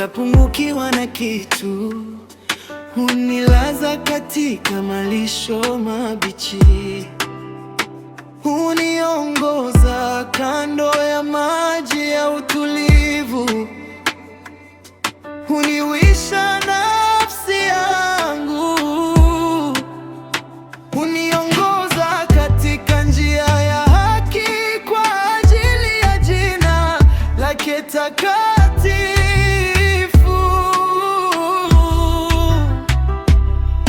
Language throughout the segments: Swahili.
sitapungukiwa na kitu. Hunilaza katika malisho mabichi, huniongoza kando ya maji ya utulivu, huniwisha nafsi yangu, huniongoza katika njia ya haki kwa ajili ya jina lake takatifu.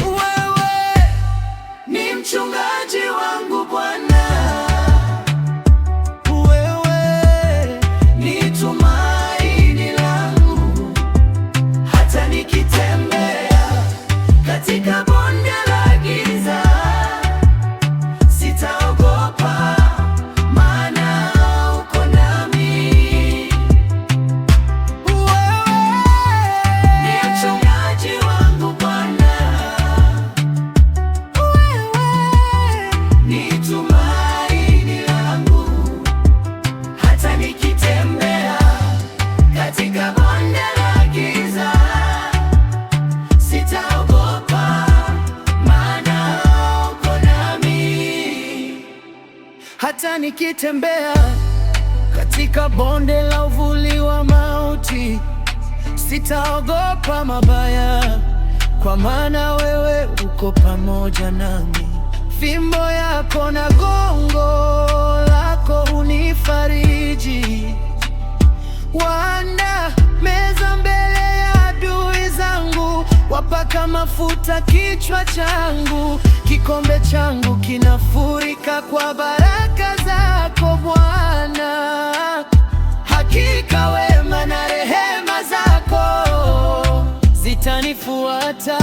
Wewe ni mchungaji wangu Bwana, wewe ni tumaini langu, hata nikitembea katika bonde la giza sitaogopa, maana uko nami. Wewe ni mchungaji wangu Bwana, wewe ni tumaini langu, hata nikitembea katika bonde la giza sitaogopa, maana uko nami. Hata nikitembea katika bonde la uvuli wa mauti, sitaogopa mabaya, kwa maana wewe uko pamoja nami. Fimbo yako na gongo lako hunifariji. Waandaa meza mbele ya adui zangu, wapaka mafuta kichwa changu, kikombe changu kinafurika kwa baraka zako Bwana. Hakika wema na rehema zako zitanifuata